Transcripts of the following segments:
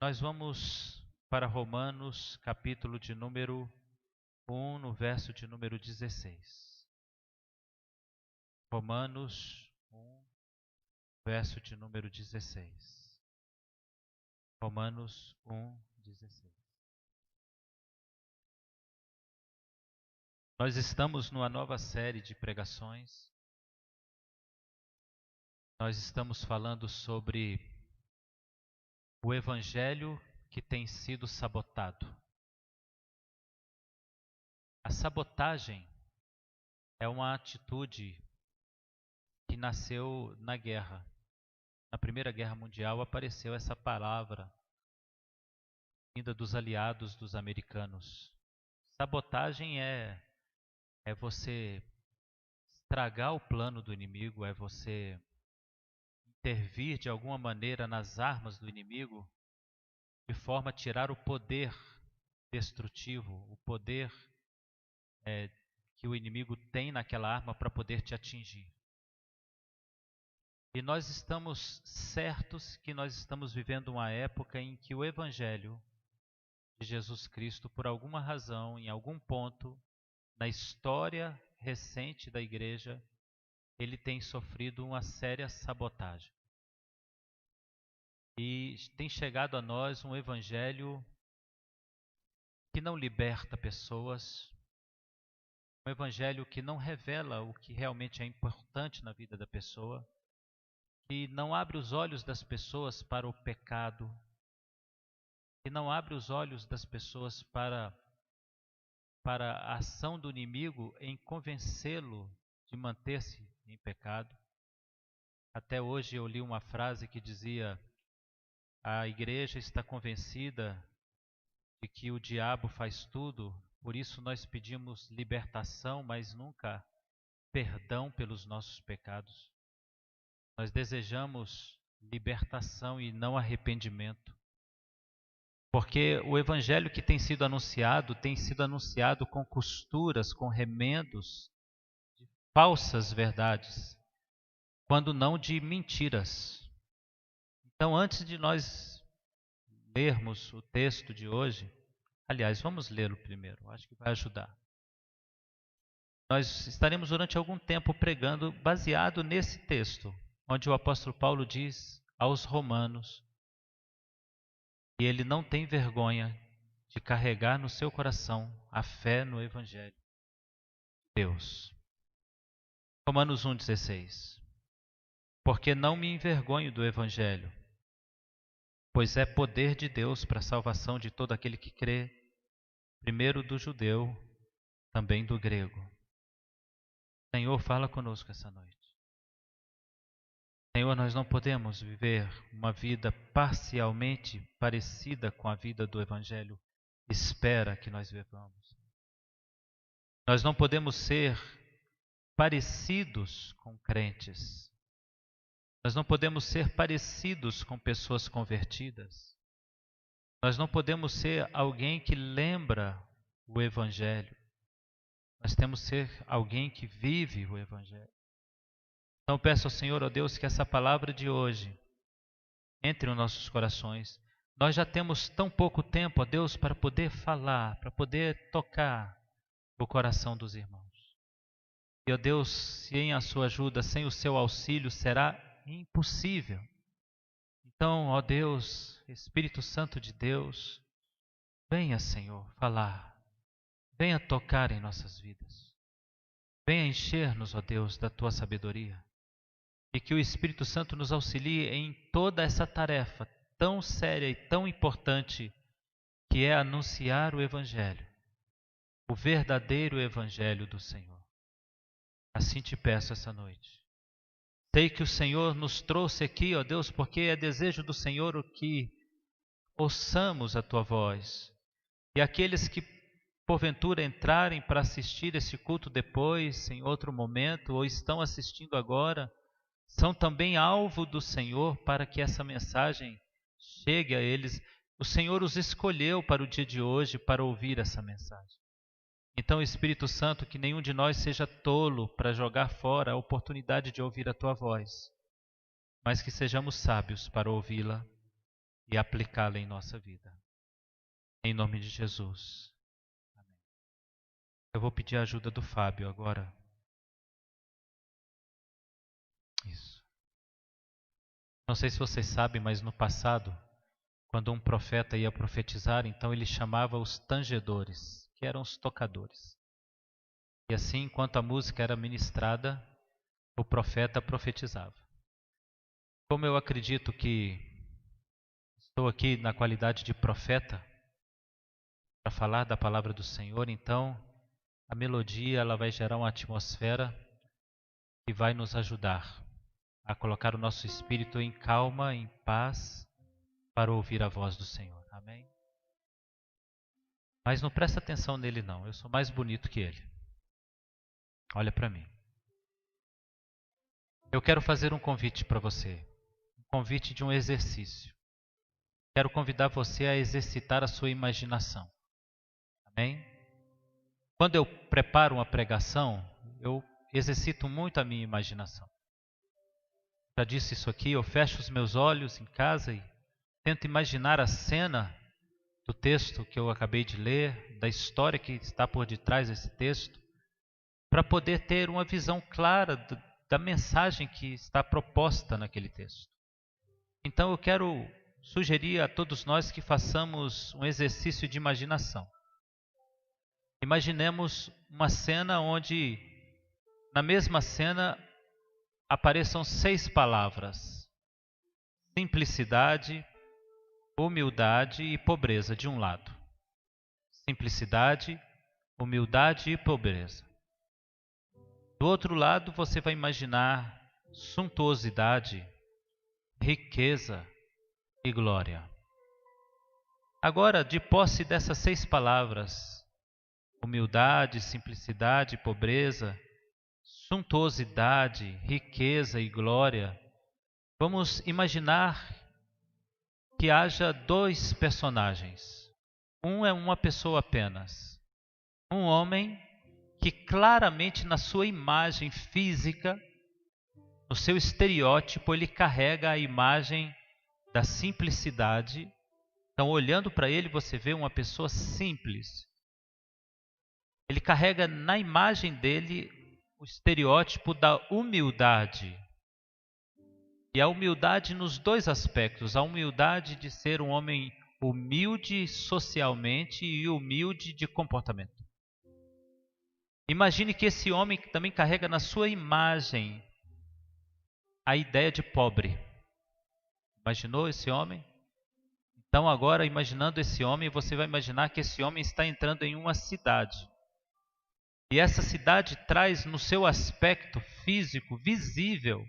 Nós vamos para Romanos, capítulo de número 1, no verso de número 16. Romanos 1, verso de número 16. Romanos 1, 16. Nós estamos numa nova série de pregações. Nós estamos falando sobre o evangelho que tem sido sabotado. A sabotagem é uma atitude que nasceu na guerra. Na Primeira Guerra Mundial apareceu essa palavra vinda dos aliados dos americanos. Sabotagem é você estragar o plano do inimigo, é você intervir de alguma maneira nas armas do inimigo, de forma a tirar o poder destrutivo, o poder que o inimigo tem naquela arma para poder te atingir. E nós estamos certos que nós estamos vivendo uma época em que o Evangelho de Jesus Cristo, por alguma razão, em algum ponto, na história recente da igreja, ele tem sofrido uma séria sabotagem. E tem chegado a nós um Evangelho que não liberta pessoas, um Evangelho que não revela o que realmente é importante na vida da pessoa, que não abre os olhos das pessoas para o pecado, que não abre os olhos das pessoas para a ação do inimigo em convencê-lo de manter-se em pecado. Até hoje eu li uma frase que dizia: a igreja está convencida de que o diabo faz tudo, por isso nós pedimos libertação, mas nunca perdão pelos nossos pecados. Nós desejamos libertação e não arrependimento. Porque o evangelho que tem sido anunciado com costuras, com remendos de falsas verdades, quando não de mentiras. Então, antes de nós lermos o texto de hoje, aliás, vamos lê-lo primeiro, acho que vai ajudar. Nós estaremos durante algum tempo pregando baseado nesse texto, onde o apóstolo Paulo diz aos romanos que ele não tem vergonha de carregar no seu coração a fé no Evangelho de Deus. Romanos 1,16. Porque não me envergonho do Evangelho, pois é poder de Deus para a salvação de todo aquele que crê, primeiro do judeu, também do grego. Senhor, fala conosco essa noite. Senhor, nós não podemos viver uma vida parcialmente parecida com a vida do Evangelho. Espera que nós vivamos. Nós não podemos ser parecidos com crentes. Nós não podemos ser parecidos com pessoas convertidas. Nós não podemos ser alguém que lembra o Evangelho. Nós temos que ser alguém que vive o Evangelho. Então peço ao Senhor, ó Deus, que essa palavra de hoje entre nos nossos corações. Nós já temos tão pouco tempo, ó Deus, para poder falar, para poder tocar o coração dos irmãos. E, ó Deus, se em a sua ajuda, sem o seu auxílio, será impossível. Então, ó Deus, Espírito Santo de Deus, venha, Senhor, falar. Venha tocar em nossas vidas. Venha encher-nos, ó Deus, da tua sabedoria. E que o Espírito Santo nos auxilie em toda essa tarefa tão séria e tão importante que é anunciar o Evangelho, o verdadeiro Evangelho do Senhor. Assim te peço essa noite. Sei que o Senhor nos trouxe aqui, ó Deus, porque é desejo do Senhor o que ouçamos a tua voz. E aqueles que porventura entrarem para assistir esse culto depois, em outro momento, ou estão assistindo agora, são também alvo do Senhor para que essa mensagem chegue a eles. O Senhor os escolheu para o dia de hoje para ouvir essa mensagem. Então, Espírito Santo, que nenhum de nós seja tolo para jogar fora a oportunidade de ouvir a tua voz, mas que sejamos sábios para ouvi-la e aplicá-la em nossa vida. Em nome de Jesus. Amém. Eu vou pedir a ajuda do Fábio agora. Isso. Não sei se vocês sabem, mas no passado, quando um profeta ia profetizar, então ele chamava os tangedores, que eram os tocadores. E assim, enquanto a música era ministrada, o profeta profetizava. Como eu acredito que estou aqui na qualidade de profeta para falar da palavra do Senhor, então a melodia ela vai gerar uma atmosfera que vai nos ajudar a colocar o nosso espírito em calma, em paz, para ouvir a voz do Senhor. Amém? Mas não presta atenção nele não, eu sou mais bonito que ele. Olha para mim. Eu quero fazer um convite para você, um convite de um exercício. Quero convidar você a exercitar a sua imaginação. Amém? Quando eu preparo uma pregação, eu exercito muito a minha imaginação. Já disse isso aqui, eu fecho os meus olhos em casa e tento imaginar a cena do texto que eu acabei de ler, da história que está por detrás desse texto, para poder ter uma visão clara da mensagem que está proposta naquele texto. Então eu quero sugerir a todos nós que façamos um exercício de imaginação. Imaginemos uma cena onde, na mesma cena, apareçam 6 palavras: simplicidade, humildade e pobreza de um lado. Simplicidade, humildade e pobreza. Do outro lado, você vai imaginar suntuosidade, riqueza e glória. Agora, de posse dessas 6 palavras, humildade, simplicidade, pobreza, suntuosidade, riqueza e glória, vamos imaginar que haja 2 personagens. Um é uma pessoa apenas. Um homem que claramente na sua imagem física, no seu estereótipo, ele carrega a imagem da simplicidade. Então, olhando para ele, você vê uma pessoa simples. Ele carrega na imagem dele o estereótipo da humildade. E a humildade nos 2 aspectos. A humildade de ser um homem humilde socialmente e humilde de comportamento. Imagine que esse homem também carrega na sua imagem a ideia de pobre. Imaginou esse homem? Então agora, imaginando esse homem, você vai imaginar que esse homem está entrando em uma cidade. E essa cidade traz no seu aspecto físico, visível,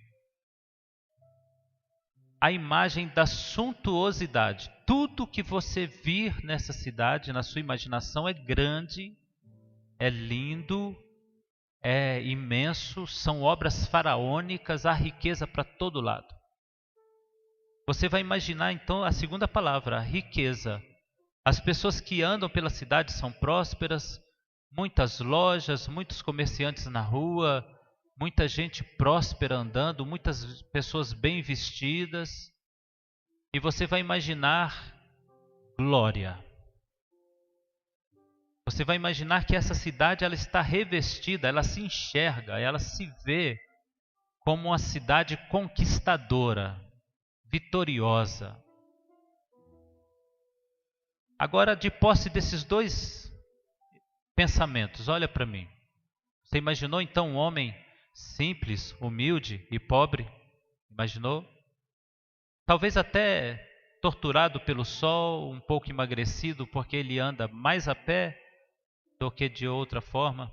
a imagem da suntuosidade. Tudo que você vir nessa cidade, na sua imaginação, é grande, é lindo, é imenso, são obras faraônicas, há riqueza para todo lado. Você vai imaginar então a segunda palavra, a riqueza. As pessoas que andam pela cidade são prósperas, muitas lojas, muitos comerciantes na rua, muita gente próspera andando, muitas pessoas bem vestidas. E você vai imaginar glória. Você vai imaginar que essa cidade ela está revestida, ela se enxerga, ela se vê como uma cidade conquistadora, vitoriosa. Agora, de posse desses 2 pensamentos, olha para mim. Você imaginou então um homem simples, humilde e pobre? Imaginou? Talvez até torturado pelo sol, um pouco emagrecido, porque ele anda mais a pé do que de outra forma.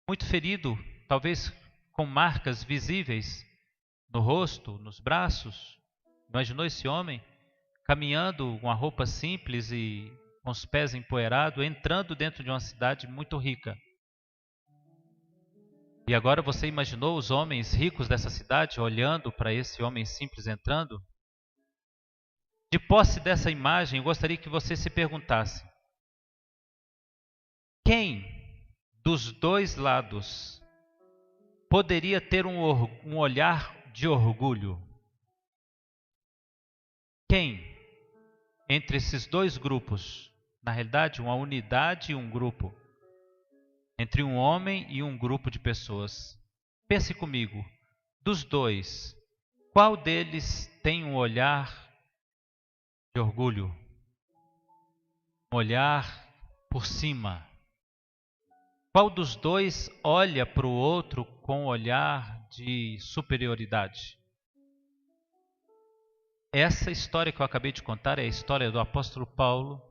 Muito ferido, talvez com marcas visíveis no rosto, nos braços. Imaginou esse homem caminhando com a roupa simples e com os pés empoeirados, entrando dentro de uma cidade muito rica. E agora você imaginou os homens ricos dessa cidade olhando para esse homem simples entrando? De posse dessa imagem, eu gostaria que você se perguntasse: quem dos 2 lados poderia ter um olhar de orgulho? quem entre esses dois grupos? Na realidade, uma unidade e um grupo. Entre um homem e um grupo de pessoas. Pense comigo, dos dois, qual deles tem um olhar de orgulho? Um olhar por cima? Qual dos dois olha para o outro com um olhar de superioridade? Essa história que eu acabei de contar é a história do apóstolo Paulo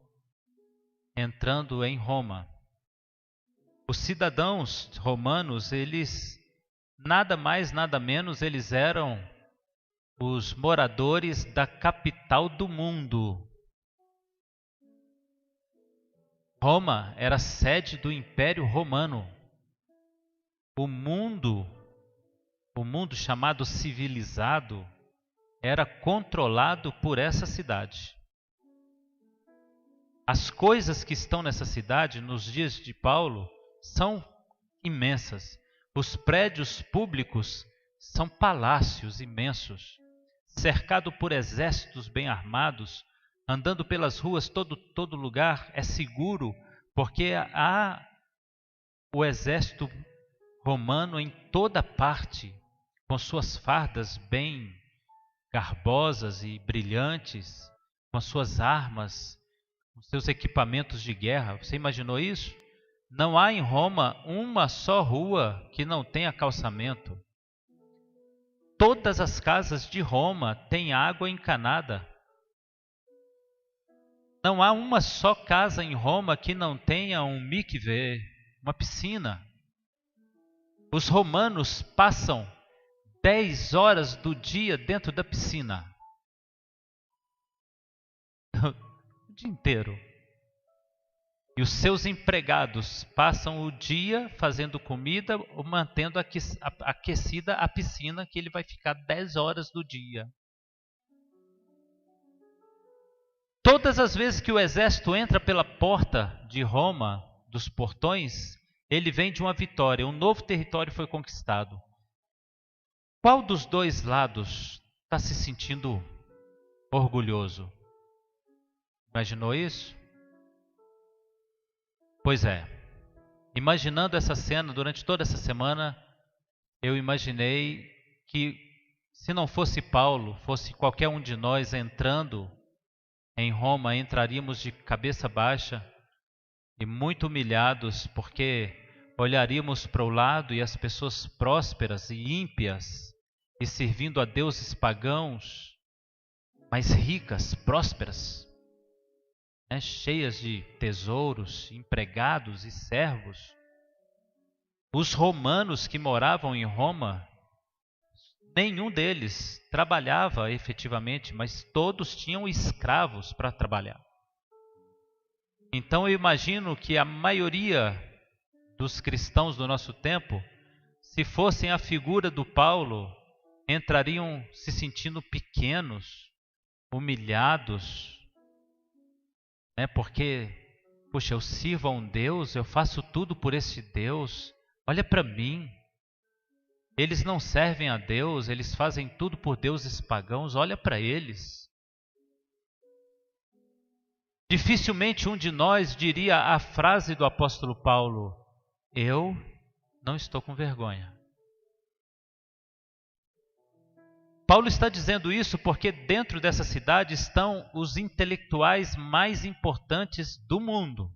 entrando em Roma. Os cidadãos romanos, eles nada mais, nada menos, eles eram os moradores da capital do mundo. Roma era a sede do Império Romano. O mundo chamado civilizado, era controlado por essa cidade. As coisas que estão nessa cidade, nos dias de Paulo, são imensas. Os prédios públicos são palácios imensos, cercado por exércitos bem armados, andando pelas ruas, todo lugar é seguro, porque há o exército romano em toda parte, com suas fardas bem garbosas e brilhantes, com as suas armas, com seus equipamentos de guerra. Você imaginou isso? Não há em Roma uma só rua que não tenha calçamento. Todas as casas de Roma têm água encanada. Não há uma só casa em Roma que não tenha um mikveh, uma piscina. Os romanos passam 10 horas do dia dentro da piscina. O dia inteiro. E os seus empregados passam o dia fazendo comida ou mantendo aquecida a piscina, que ele vai ficar 10 horas do dia. Todas as vezes que o exército entra pela porta de Roma, dos portões, ele vem de uma vitória, um novo território foi conquistado. Qual dos dois lados está se sentindo orgulhoso? Imaginou isso? Pois é. Imaginando essa cena durante toda essa semana, eu imaginei que se não fosse Paulo, fosse qualquer um de nós entrando em Roma, entraríamos de cabeça baixa e muito humilhados, porque olharíamos para o lado e as pessoas prósperas e ímpias e servindo a deuses pagãos, mas ricas, prósperas, cheias de tesouros, empregados e servos. Os romanos que moravam em Roma, nenhum deles trabalhava efetivamente, mas todos tinham escravos para trabalhar. Então eu imagino que a maioria dos cristãos do nosso tempo, se fossem a figura do Paulo, entrariam se sentindo pequenos, humilhados, porque, puxa, eu sirvo a um Deus, eu faço tudo por esse Deus, olha para mim. Eles não servem a Deus, eles fazem tudo por deuses pagãos, olha para eles. Dificilmente um de nós diria a frase do apóstolo Paulo: eu não estou com vergonha. Paulo está dizendo isso porque dentro dessa cidade estão os intelectuais mais importantes do mundo,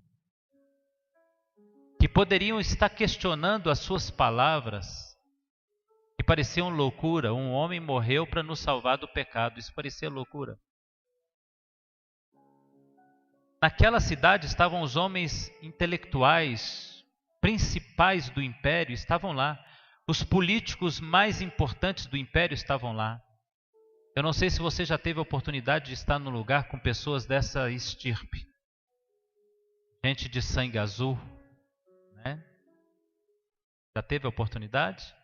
que poderiam estar questionando as suas palavras, que pareciam loucura. Um homem morreu para nos salvar do pecado, isso parecia loucura. Naquela cidade estavam os homens intelectuais principais do império, estavam lá. Os políticos mais importantes do império estavam lá. Eu não sei se você já teve a oportunidade de estar num lugar com pessoas dessa estirpe. Gente de sangue azul, né? Já teve a oportunidade?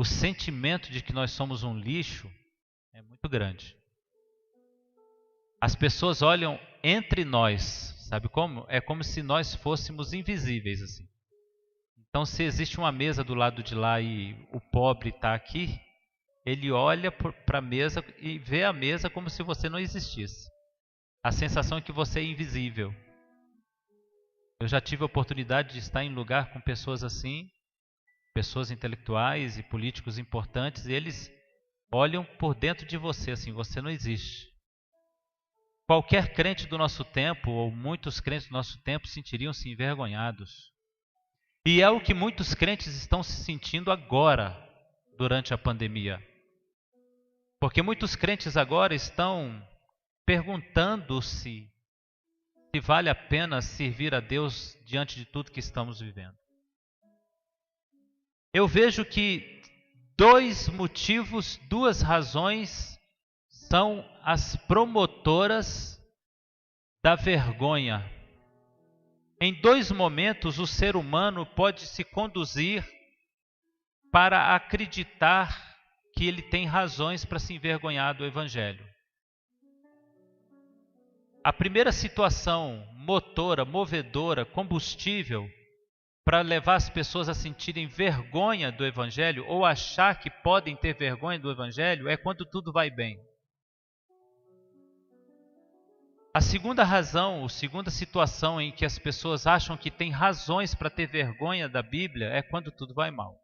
O sentimento de que nós somos um lixo é muito grande. As pessoas olham entre nós, sabe como? É como se nós fôssemos invisíveis assim. Então, se existe uma mesa do lado de lá e o pobre está aqui, ele olha para a mesa e vê a mesa como se você não existisse. A sensação é que você é invisível. Eu já tive a oportunidade de estar em lugar com pessoas assim, pessoas intelectuais e políticos importantes, e eles olham por dentro de você assim, você não existe. Qualquer crente do nosso tempo, ou muitos crentes do nosso tempo, sentiriam-se envergonhados. E é o que muitos crentes estão se sentindo agora, durante a pandemia. Porque muitos crentes agora estão perguntando-se se vale a pena servir a Deus diante de tudo que estamos vivendo. Eu vejo que dois motivos, duas razões são as promotoras da vergonha. Em dois momentos, o ser humano pode se conduzir para acreditar que ele tem razões para se envergonhar do Evangelho. A primeira situação motora, movedora, combustível para levar as pessoas a sentirem vergonha do Evangelho ou achar que podem ter vergonha do Evangelho é quando tudo vai bem. A segunda razão, a segunda situação em que as pessoas acham que têm razões para ter vergonha da Bíblia é quando tudo vai mal.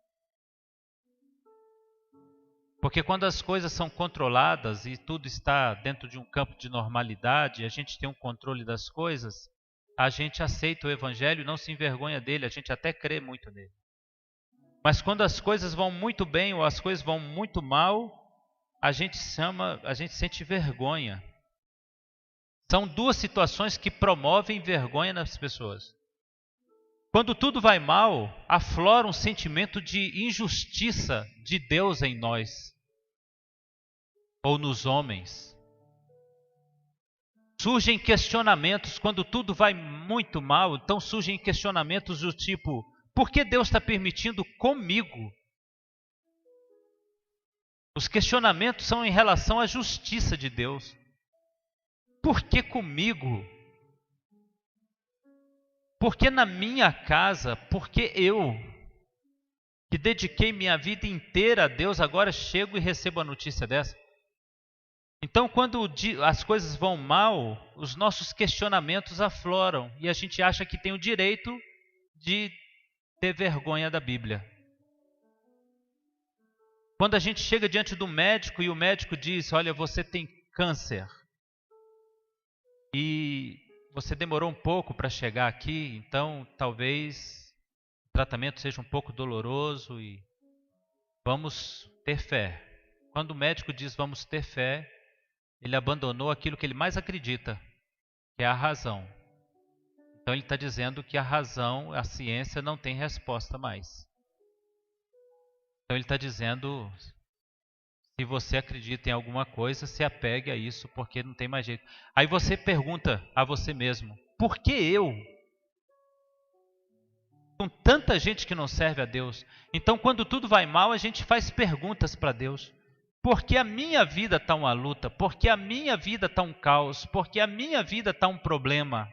Porque quando as coisas são controladas e tudo está dentro de um campo de normalidade, a gente tem um controle das coisas, a gente aceita o Evangelho e não se envergonha dele, a gente até crê muito nele. Mas quando as coisas vão muito bem ou as coisas vão muito mal, a gente sente vergonha. São duas situações que promovem vergonha nas pessoas. Quando tudo vai mal, aflora um sentimento de injustiça de Deus em nós ou nos homens. Surgem questionamentos quando tudo vai muito mal, então surgem questionamentos do tipo: por que Deus está permitindo comigo? Os questionamentos são em relação à justiça de Deus. Por que comigo? Por que na minha casa? Por que eu, que dediquei minha vida inteira a Deus, agora chego e recebo a notícia dessa? Então, quando as coisas vão mal, os nossos questionamentos afloram e a gente acha que tem o direito de ter vergonha da Bíblia. Quando a gente chega diante do médico e o médico diz: olha, você tem câncer e você demorou um pouco para chegar aqui, então talvez o tratamento seja um pouco doloroso e vamos ter fé. Quando o médico diz vamos ter fé, ele abandonou aquilo que ele mais acredita, que é a razão. Então ele está dizendo que a razão, a ciência não tem resposta mais. Então ele está dizendo: se você acredita em alguma coisa, se apegue a isso, porque não tem mais jeito. Aí você pergunta a você mesmo: por que eu? Com tanta gente que não serve a Deus. Então, quando tudo vai mal, a gente faz perguntas para Deus. Por que a minha vida está uma luta? Por que a minha vida está um caos? Por que a minha vida está um problema?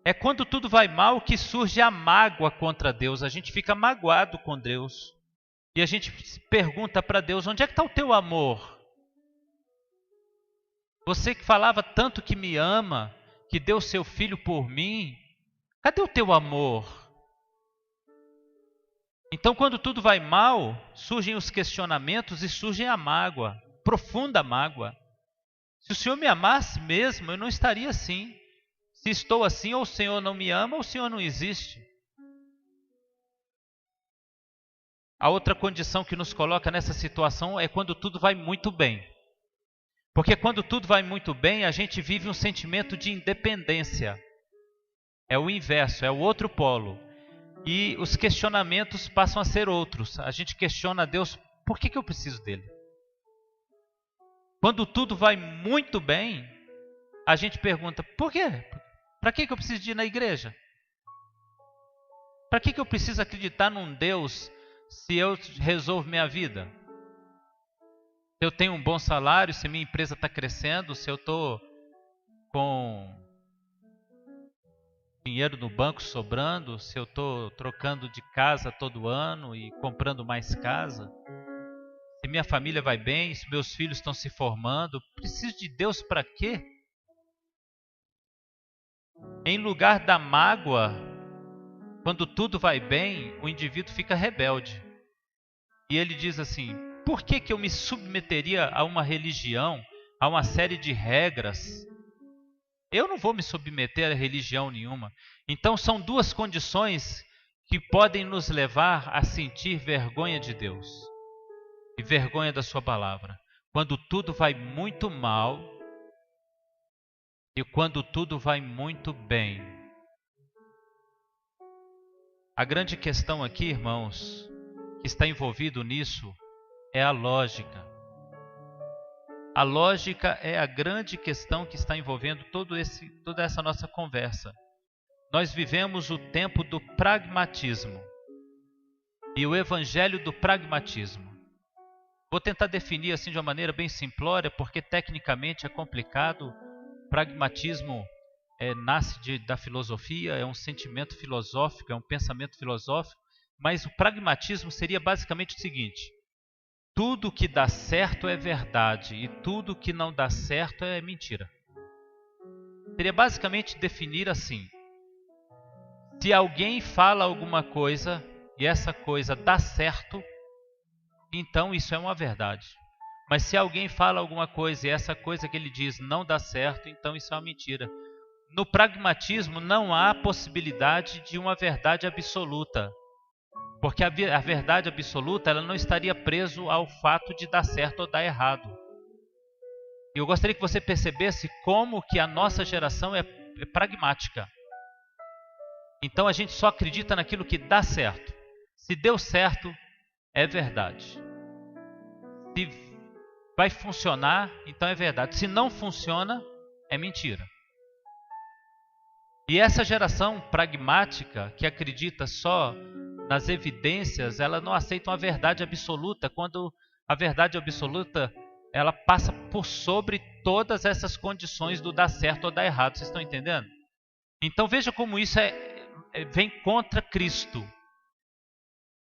É quando tudo vai mal que surge a mágoa contra Deus. A gente fica magoado com Deus. E a gente pergunta para Deus: onde é que está o teu amor? Você que falava tanto que me ama, que deu seu filho por mim, cadê o teu amor? Então, quando tudo vai mal, surgem os questionamentos e surge a mágoa, profunda mágoa. Se o Senhor me amasse mesmo, eu não estaria assim. Se estou assim, ou o Senhor não me ama, ou o Senhor não existe. A outra condição que nos coloca nessa situação é quando tudo vai muito bem. Porque quando tudo vai muito bem, a gente vive um sentimento de independência. É o inverso, é o outro polo. E os questionamentos passam a ser outros. A gente questiona a Deus: por que eu preciso dele? Quando tudo vai muito bem, a gente pergunta: por quê? Para que eu preciso de ir na igreja? Para que eu preciso acreditar num Deus se eu resolvo minha vida? Se eu tenho um bom salário, se minha empresa está crescendo, se eu estou com dinheiro no banco sobrando, se eu estou trocando de casa todo ano e comprando mais casa, se minha família vai bem, se meus filhos estão se formando. Preciso de Deus para quê? Em lugar da mágoa, quando tudo vai bem, o indivíduo fica rebelde. E ele diz assim: por que eu me submeteria a uma religião, a uma série de regras? Eu não vou me submeter a religião nenhuma. Então são duas condições que podem nos levar a sentir vergonha de Deus e vergonha da sua palavra. Quando tudo vai muito mal e quando tudo vai muito bem. A grande questão aqui, irmãos, que está envolvido nisso é a lógica. A lógica é a grande questão que está envolvendo toda essa nossa conversa. Nós vivemos o tempo do pragmatismo e o evangelho do pragmatismo. Vou tentar definir assim de uma maneira bem simplória, porque tecnicamente é complicado. Pragmatismo nasce da filosofia, é um sentimento filosófico, é um pensamento filosófico, mas o pragmatismo seria basicamente o seguinte: tudo que dá certo é verdade e tudo que não dá certo é mentira. Seria basicamente definir assim: se alguém fala alguma coisa e essa coisa dá certo, então isso é uma verdade. Mas se alguém fala alguma coisa e essa coisa que ele diz não dá certo, então isso é uma mentira. No pragmatismo não há possibilidade de uma verdade absoluta. Porque a verdade absoluta ela não estaria preso ao fato de dar certo ou dar errado. E eu gostaria que você percebesse como que a nossa geração é pragmática. Então a gente só acredita naquilo que dá certo. Se deu certo, é verdade. Se vai funcionar, então é verdade. Se não funciona, é mentira. E essa geração pragmática, que acredita só nas evidências, ela não aceita uma verdade absoluta, quando a verdade absoluta ela passa por sobre todas essas condições do dar certo ou dar errado. Vocês estão entendendo? Então veja como isso vem contra Cristo.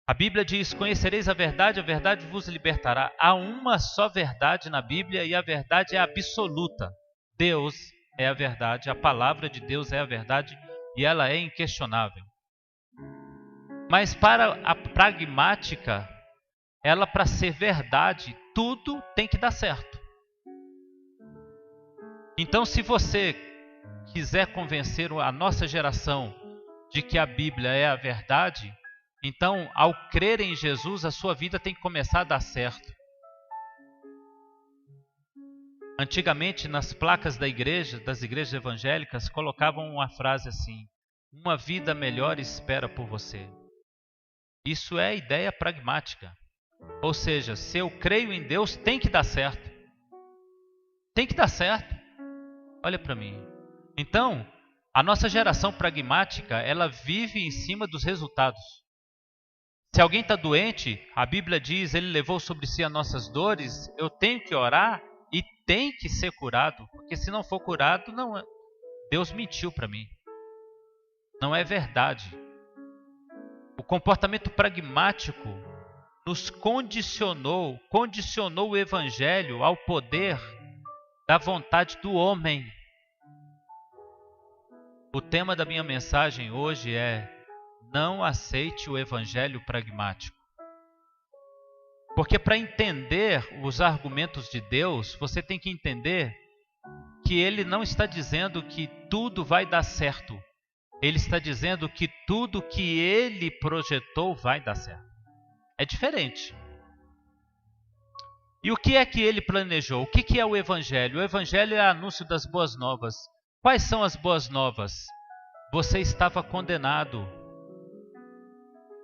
A Bíblia diz: conhecereis a verdade vos libertará. Há uma só verdade na Bíblia e a verdade é absoluta. Deus é a verdade, a palavra de Deus é a verdade e ela é inquestionável. Mas para a pragmática, ela para ser verdade, tudo tem que dar certo. Então se você quiser convencer a nossa geração de que a Bíblia é a verdade, então ao crer em Jesus, a sua vida tem que começar a dar certo. Antigamente, nas placas das igrejas evangélicas, colocavam uma frase assim: uma vida melhor espera por você. Isso é a ideia pragmática. Ou seja, se eu creio em Deus, tem que dar certo. Tem que dar certo. Olha para mim. Então, a nossa geração pragmática, ela vive em cima dos resultados. Se alguém está doente, a Bíblia diz: ele levou sobre si as nossas dores. Eu tenho que orar e tem que ser curado, porque se não for curado, não é. Deus mentiu para mim. Não é verdade. O comportamento pragmático nos condicionou o evangelho ao poder da vontade do homem. O tema da minha mensagem hoje é: não aceite o evangelho pragmático. Porque para entender os argumentos de Deus, você tem que entender que ele não está dizendo que tudo vai dar certo. Ele está dizendo que tudo que ele projetou vai dar certo. É diferente. E o que é que ele planejou? O que é o evangelho? O evangelho é o anúncio das boas novas. Quais são as boas novas? Você estava condenado.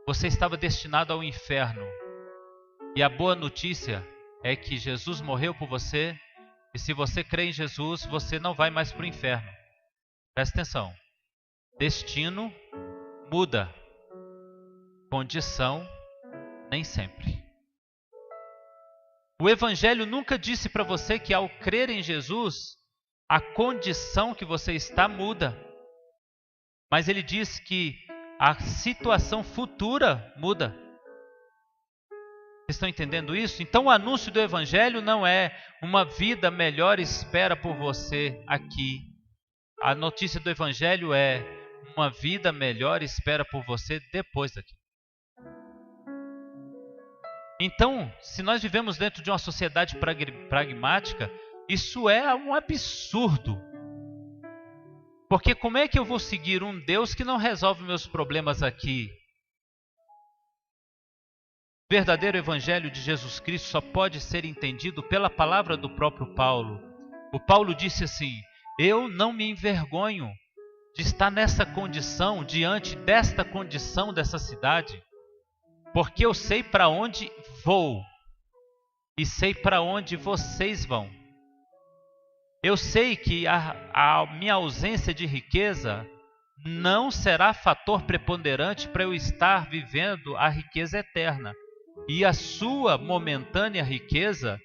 Você estava destinado ao inferno. E a boa notícia é que Jesus morreu por você. E se você crê em Jesus, você não vai mais para o inferno. Presta atenção. Destino muda. Condição, nem sempre. O Evangelho nunca disse para você que ao crer em Jesus, a condição que você está muda. Mas ele diz que a situação futura muda. Vocês estão entendendo isso? Então o anúncio do Evangelho não é uma vida melhor espera por você aqui. A notícia do Evangelho é uma vida melhor espera por você depois daqui. Então, se nós vivemos dentro de uma sociedade pragmática, isso é um absurdo. Porque como é que eu vou seguir um Deus que não resolve meus problemas aqui? O verdadeiro Evangelho de Jesus Cristo só pode ser entendido pela palavra do próprio Paulo. O Paulo disse assim: eu não me envergonho de estar nessa condição, diante desta condição dessa cidade, porque eu sei para onde vou e sei para onde vocês vão. Eu sei que a minha ausência de riqueza não será fator preponderante para eu estar vivendo a riqueza eterna. E a sua momentânea riqueza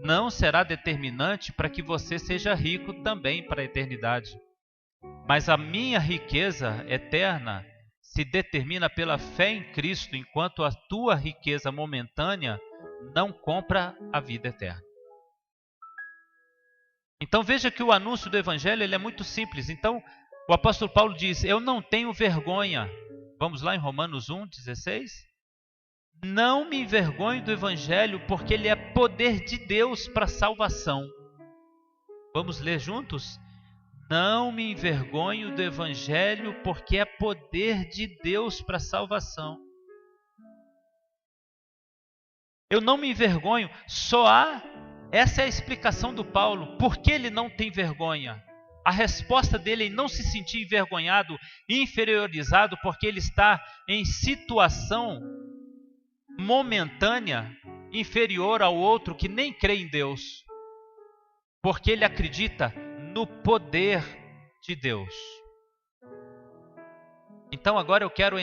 não será determinante para que você seja rico também para a eternidade. Mas a minha riqueza eterna se determina pela fé em Cristo, enquanto a tua riqueza momentânea não compra a vida eterna. Então veja que o anúncio do Evangelho ele é muito simples. Então o apóstolo Paulo diz: eu não tenho vergonha. Vamos lá em Romanos 1:16. Não me envergonho do Evangelho, porque ele é poder de Deus para a salvação. Vamos ler juntos? Não me envergonho do Evangelho, porque é poder de Deus para a salvação. Eu não me envergonho, essa é a explicação do Paulo. Por que ele não tem vergonha? A resposta dele é não se sentir envergonhado, inferiorizado, porque ele está em situação momentânea, inferior ao outro que nem crê em Deus. Porque ele acredita no poder de Deus. Então agora eu quero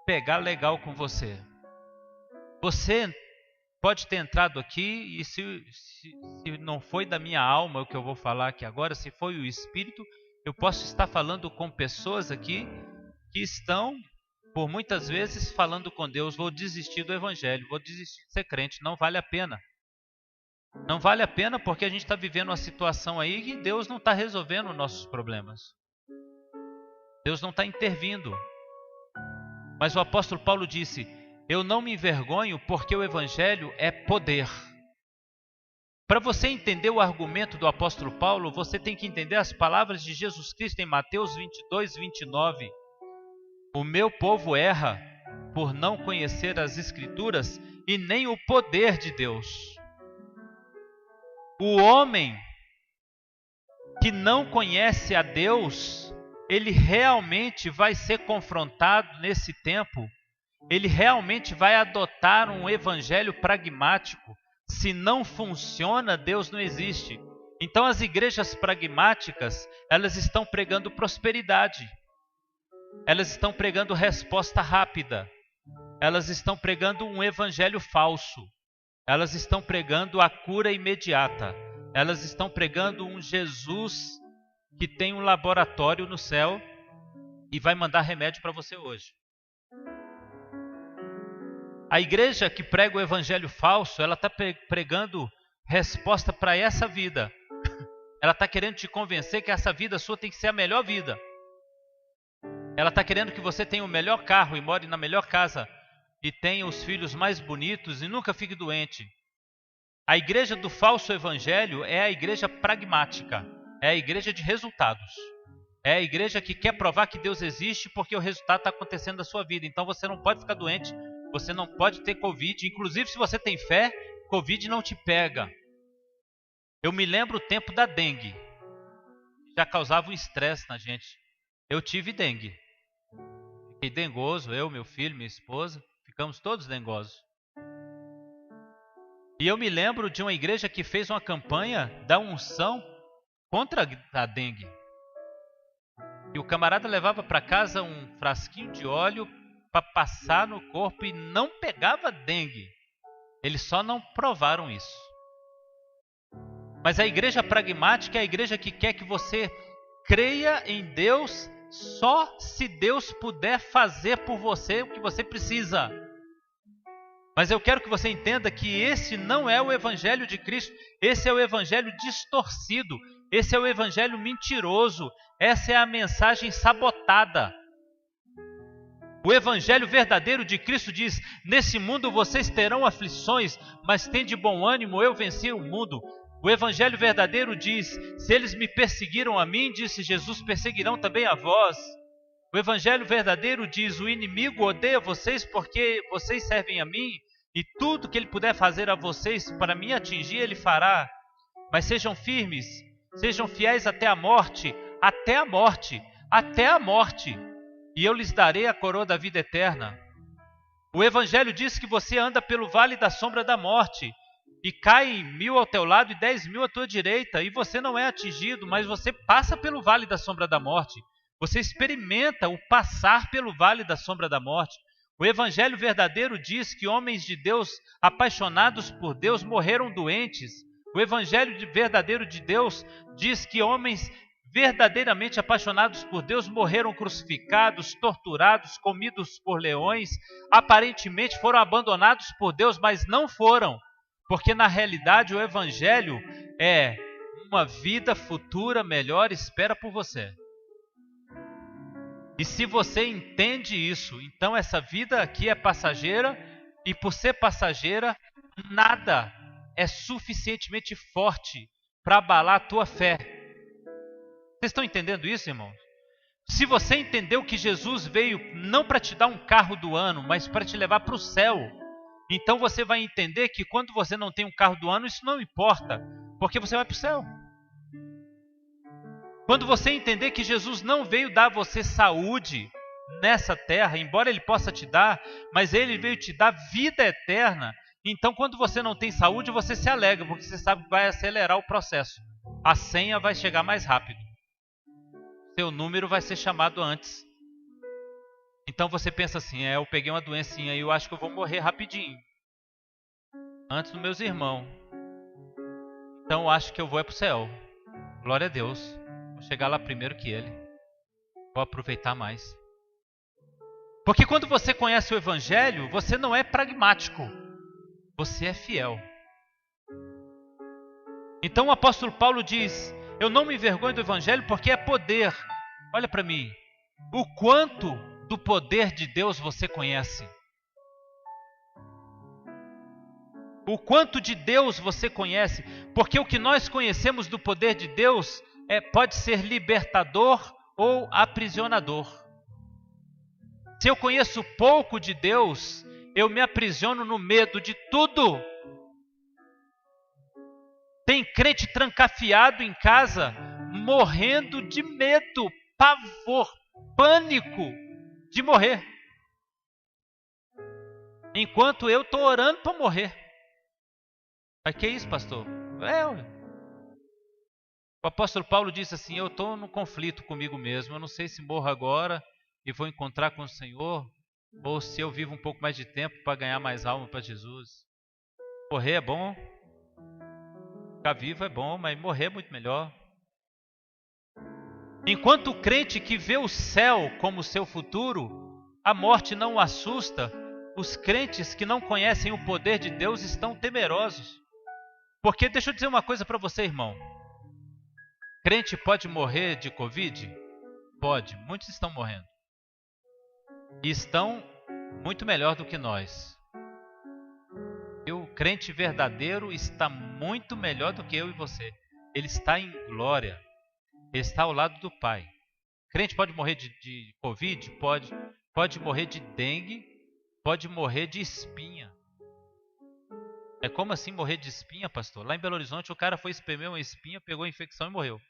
pegar legal com você. Você pode ter entrado aqui e se não foi da minha alma o que eu vou falar aqui agora, se foi o Espírito, eu posso estar falando com pessoas aqui que estão, por muitas vezes, falando com Deus: vou desistir do Evangelho, vou desistir de ser crente, não vale a pena. Não vale a pena porque a gente está vivendo uma situação aí que Deus não está resolvendo nossos problemas. Deus não está intervindo. Mas o apóstolo Paulo disse: eu não me envergonho porque o Evangelho é poder. Para você entender o argumento do apóstolo Paulo, você tem que entender as palavras de Jesus Cristo em Mateus 22:29. O meu povo erra por não conhecer as Escrituras e nem o poder de Deus. O homem que não conhece a Deus, ele realmente vai ser confrontado nesse tempo. Ele realmente vai adotar um evangelho pragmático. Se não funciona, Deus não existe. Então as igrejas pragmáticas, elas estão pregando prosperidade. Elas estão pregando resposta rápida. Elas estão pregando um evangelho falso. Elas estão pregando a cura imediata. Elas estão pregando um Jesus que tem um laboratório no céu e vai mandar remédio para você hoje. A igreja que prega o evangelho falso, ela está pregando resposta para essa vida. Ela está querendo te convencer que essa vida sua tem que ser a melhor vida. Ela está querendo que você tenha o melhor carro e more na melhor casa e tenha os filhos mais bonitos e nunca fique doente. A igreja do falso evangelho é a igreja pragmática, é a igreja de resultados. É a igreja que quer provar que Deus existe porque o resultado está acontecendo na sua vida. Então você não pode ficar doente, você não pode ter Covid. Inclusive, se você tem fé, Covid não te pega. Eu me lembro o tempo da dengue. Já causava um estresse na gente. Eu tive dengue. Fiquei dengoso, eu, meu filho, minha esposa. Ficamos todos dengosos. E eu me lembro de uma igreja que fez uma campanha da unção contra a dengue. E o camarada levava para casa um frasquinho de óleo para passar no corpo e não pegava dengue. Eles só não provaram isso. Mas a igreja pragmática é a igreja que quer que você creia em Deus só se Deus puder fazer por você o que você precisa. Mas eu quero que você entenda que esse não é o evangelho de Cristo. Esse é o evangelho distorcido. Esse é o evangelho mentiroso. Essa é a mensagem sabotada. O evangelho verdadeiro de Cristo diz: nesse mundo vocês terão aflições, mas tende bom ânimo, eu venci o mundo. O evangelho verdadeiro diz: se eles me perseguiram a mim, disse Jesus, perseguirão também a vós. O evangelho verdadeiro diz: o inimigo odeia vocês porque vocês servem a mim, e tudo que ele puder fazer a vocês para me atingir, ele fará. Mas sejam firmes, sejam fiéis até a morte, até a morte, até a morte, e eu lhes darei a coroa da vida eterna. O evangelho diz que você anda pelo vale da sombra da morte, e cai 1000 ao teu lado e 10.000 à tua direita, e você não é atingido, mas você passa pelo vale da sombra da morte. Você experimenta o passar pelo vale da sombra da morte. O evangelho verdadeiro diz que homens de Deus, apaixonados por Deus, morreram doentes. O evangelho verdadeiro de Deus diz que homens verdadeiramente apaixonados por Deus morreram crucificados, torturados, comidos por leões. Aparentemente foram abandonados por Deus, mas não foram. Porque na realidade o evangelho é uma vida futura melhor espera por você. E se você entende isso, então essa vida aqui é passageira, e por ser passageira, nada é suficientemente forte para abalar a tua fé. Vocês estão entendendo isso, irmãos? Se você entendeu que Jesus veio não para te dar um carro do ano, mas para te levar para o céu, então você vai entender que quando você não tem um carro do ano, isso não importa, porque você vai para o céu. Quando você entender que Jesus não veio dar a você saúde nessa terra, embora Ele possa te dar, mas Ele veio te dar vida eterna, então quando você não tem saúde, você se alegra, porque você sabe que vai acelerar o processo. A senha vai chegar mais rápido. Seu número vai ser chamado antes. Então você pensa assim: eu peguei uma doencinha e eu acho que eu vou morrer rapidinho, antes dos meus irmãos. Então eu acho que eu vou para o céu. Glória a Deus. Vou chegar lá primeiro que ele. Vou aproveitar mais. Porque quando você conhece o evangelho, você não é pragmático. Você é fiel. Então o apóstolo Paulo diz: eu não me envergonho do evangelho porque é poder. Olha para mim. O quanto do poder de Deus você conhece? O quanto de Deus você conhece? Porque o que nós conhecemos do poder de Deus pode ser libertador ou aprisionador. Se eu conheço pouco de Deus, eu me aprisiono no medo de tudo. Tem crente trancafiado em casa, morrendo de medo, pavor, pânico de morrer. Enquanto eu estou orando para morrer. Mas que isso, pastor? O apóstolo Paulo disse assim: eu estou num conflito comigo mesmo. Eu não sei se morro agora e vou encontrar com o Senhor, ou se eu vivo um pouco mais de tempo para ganhar mais alma para Jesus. Morrer é bom. Ficar vivo é bom, mas morrer é muito melhor. Enquanto o crente que vê o céu como seu futuro, a morte não o assusta, os crentes que não conhecem o poder de Deus estão temerosos. Porque deixa eu dizer uma coisa para você, irmão. Crente pode morrer de Covid? Pode, muitos estão morrendo. E estão muito melhor do que nós. E o crente verdadeiro está muito melhor do que eu e você. Ele está em glória. Ele está ao lado do Pai. Crente pode morrer de Covid? Pode. Pode morrer de dengue. Pode morrer de espinha. É como assim morrer de espinha, pastor? Lá em Belo Horizonte o cara foi espremer uma espinha, pegou a infecção e morreu.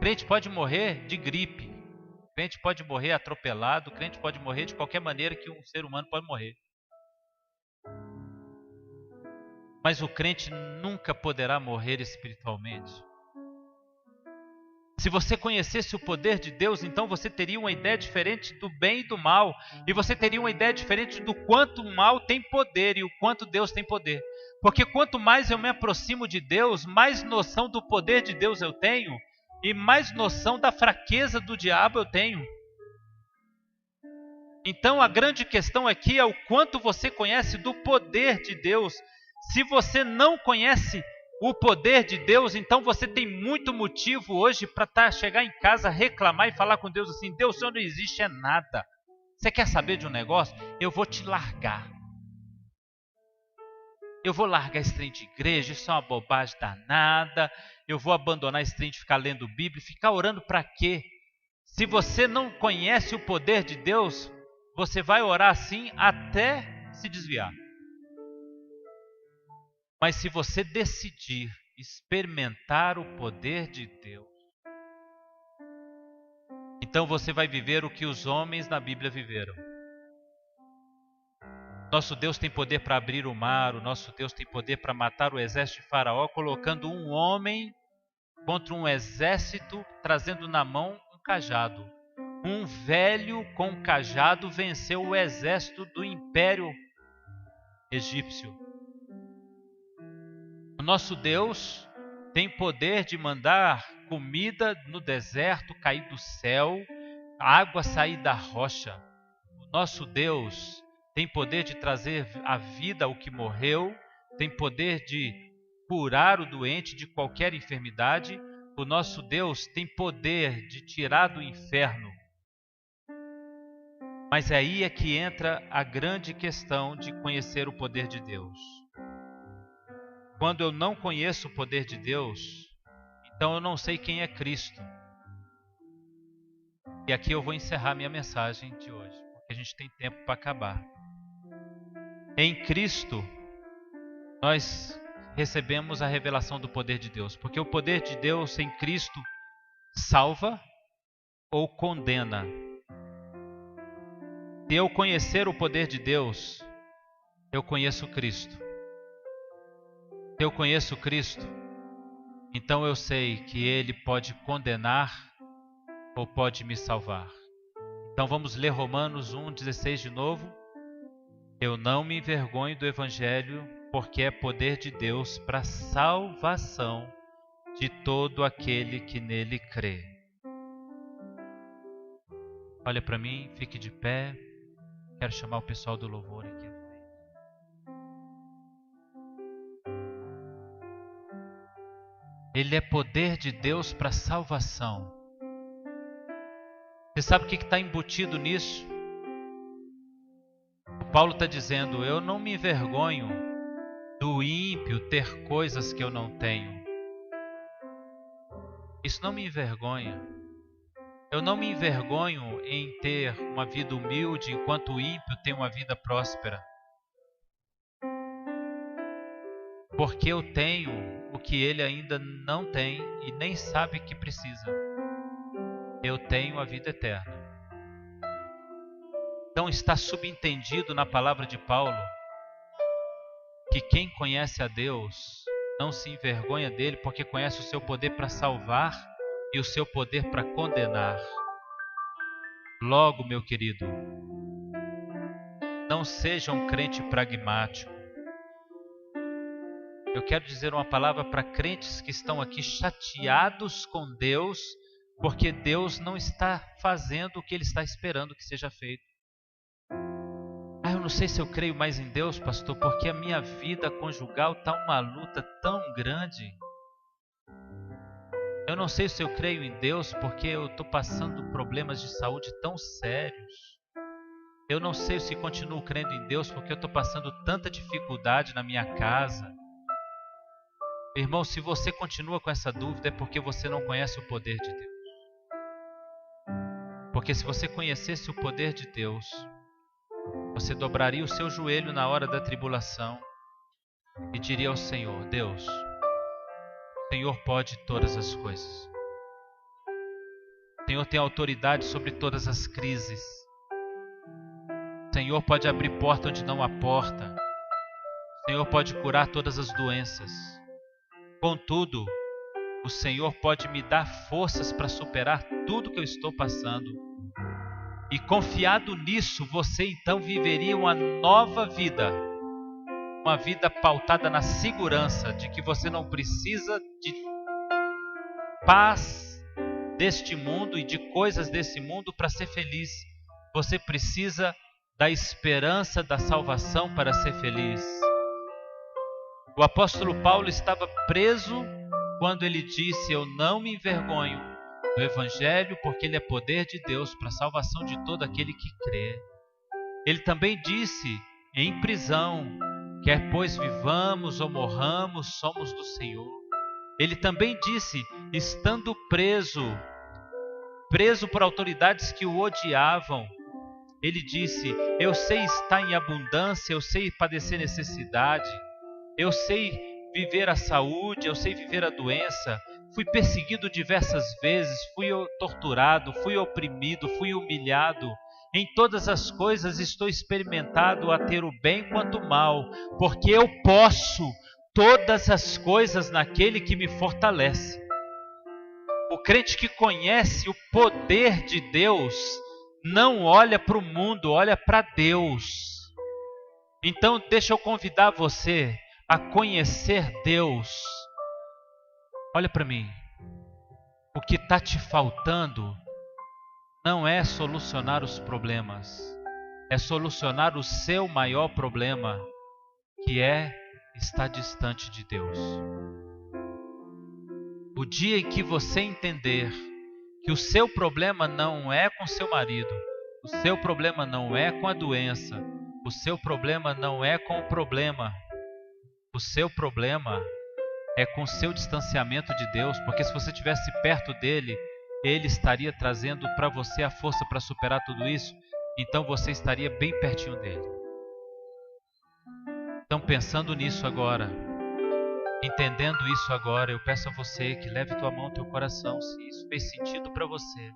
Crente pode morrer de gripe. Crente pode morrer atropelado. Crente pode morrer de qualquer maneira que um ser humano pode morrer. Mas o crente nunca poderá morrer espiritualmente. Se você conhecesse o poder de Deus, então você teria uma ideia diferente do bem e do mal. E você teria uma ideia diferente do quanto o mal tem poder e o quanto Deus tem poder. Porque quanto mais eu me aproximo de Deus, mais noção do poder de Deus eu tenho. e mais noção da fraqueza do diabo eu tenho. Então a grande questão aqui é o quanto você conhece do poder de Deus. Se você não conhece o poder de Deus, então você tem muito motivo hoje para chegar em casa, reclamar e falar com Deus assim: Deus, o Senhor não existe é nada. Você quer saber de um negócio? Eu vou te largar. Eu vou largar esse trem de igreja, isso é uma bobagem danada. Eu vou abandonar esse trem de ficar lendo Bíblia, ficar orando para quê? Se você não conhece o poder de Deus, você vai orar assim até se desviar. Mas se você decidir experimentar o poder de Deus, então você vai viver o que os homens na Bíblia viveram. Nosso Deus tem poder para abrir o mar, o nosso Deus tem poder para matar o exército de Faraó, colocando um homem contra um exército, trazendo na mão um cajado. Um velho com um cajado venceu o exército do império egípcio. O nosso Deus tem poder de mandar comida no deserto cair do céu, água sair da rocha. O nosso Deus tem poder de trazer à vida ao que morreu, tem poder de curar o doente de qualquer enfermidade. O nosso Deus tem poder de tirar do inferno. Mas aí é que entra a grande questão de conhecer o poder de Deus. Quando eu não conheço o poder de Deus, então eu não sei quem é Cristo. E aqui eu vou encerrar minha mensagem de hoje, porque a gente tem tempo para acabar. Em Cristo, nós recebemos a revelação do poder de Deus, porque o poder de Deus em Cristo salva ou condena. Se eu conhecer o poder de Deus, eu conheço Cristo. Se eu conheço Cristo, então eu sei que Ele pode condenar ou pode me salvar. Então vamos ler Romanos 1,16 de novo. Eu não me envergonho do Evangelho, porque é poder de Deus para a salvação de todo aquele que nele crê. Olha para mim, fique de pé. Quero chamar o pessoal do louvor aqui. Ele é poder de Deus para salvação. Você sabe o que está embutido nisso? O Paulo está dizendo: eu não me envergonho do ímpio ter coisas que eu não tenho. Isso não me envergonha. Eu não me envergonho em ter uma vida humilde enquanto o ímpio tem uma vida próspera. Porque eu tenho o que ele ainda não tem e nem sabe que precisa. Eu tenho a vida eterna. Então está subentendido na palavra de Paulo que quem conhece a Deus não se envergonha dele, porque conhece o seu poder para salvar e o seu poder para condenar. Logo, meu querido, não seja um crente pragmático. Eu quero dizer uma palavra para crentes que estão aqui chateados com Deus, porque Deus não está fazendo o que Ele está esperando que seja feito. Eu não sei se eu creio mais em Deus, pastor, porque a minha vida conjugal está uma luta tão grande. Eu não sei se eu creio em Deus porque eu estou passando problemas de saúde tão sérios. Eu não sei se continuo crendo em Deus porque eu estou passando tanta dificuldade na minha casa. Irmão, se você continua com essa dúvida é porque você não conhece o poder de Deus. Porque se você conhecesse o poder de Deus, você dobraria o seu joelho na hora da tribulação e diria ao Senhor: Deus, o Senhor pode todas as coisas. O Senhor tem autoridade sobre todas as crises. O Senhor pode abrir porta onde não há porta. O Senhor pode curar todas as doenças. Contudo, o Senhor pode me dar forças para superar tudo que eu estou passando. E confiado nisso, você então viveria uma nova vida. Uma vida pautada na segurança de que você não precisa de paz deste mundo e de coisas desse mundo para ser feliz. Você precisa da esperança da salvação para ser feliz. O apóstolo Paulo estava preso quando ele disse: eu não me envergonho do Evangelho, porque ele é poder de Deus para a salvação de todo aquele que crê. Ele também disse em prisão: quer pois vivamos ou morramos, somos do Senhor. Ele também disse, estando preso por autoridades que o odiavam, ele disse: eu sei estar em abundância, eu sei padecer necessidade, eu sei viver a saúde, eu sei viver a doença. Fui perseguido diversas vezes, fui torturado, fui oprimido, fui humilhado. Em todas as coisas estou experimentado a ter o bem quanto o mal, porque eu posso todas as coisas naquele que me fortalece. O crente que conhece o poder de Deus não olha para o mundo, olha para Deus. Então deixa eu convidar você a conhecer Deus. Olha para mim. O que está te faltando não é solucionar os problemas, é solucionar o seu maior problema, que é estar distante de Deus. O dia em que você entender que o seu problema não é com seu marido, o seu problema não é com a doença, o seu problema não é com o problema, o seu problema é com o seu distanciamento de Deus, porque se você estivesse perto dele, ele estaria trazendo para você a força para superar tudo isso, então você estaria bem pertinho dele. Então, pensando nisso agora, entendendo isso agora, eu peço a você que leve tua mão ao teu coração, se isso fez sentido para você.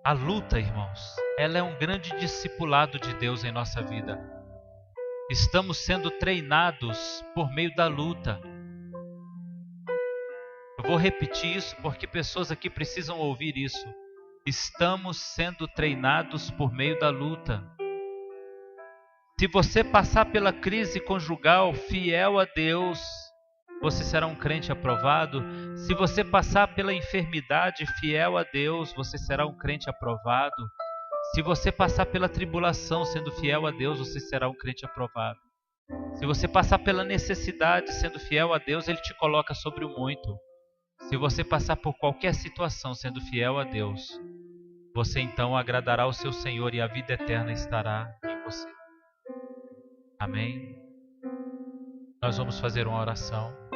A luta, irmãos, ela é um grande discipulado de Deus em nossa vida. Estamos sendo treinados por meio da luta. Eu vou repetir isso porque pessoas aqui precisam ouvir isso. Estamos sendo treinados por meio da luta. Se você passar pela crise conjugal fiel a Deus, você será um crente aprovado. Se você passar pela enfermidade fiel a Deus, você será um crente aprovado. Se você passar pela tribulação sendo fiel a Deus, você será um crente aprovado. Se você passar pela necessidade sendo fiel a Deus, Ele te coloca sobre o muito. Se você passar por qualquer situação sendo fiel a Deus, você então agradará ao seu Senhor e a vida eterna estará em você. Amém? Nós vamos fazer uma oração.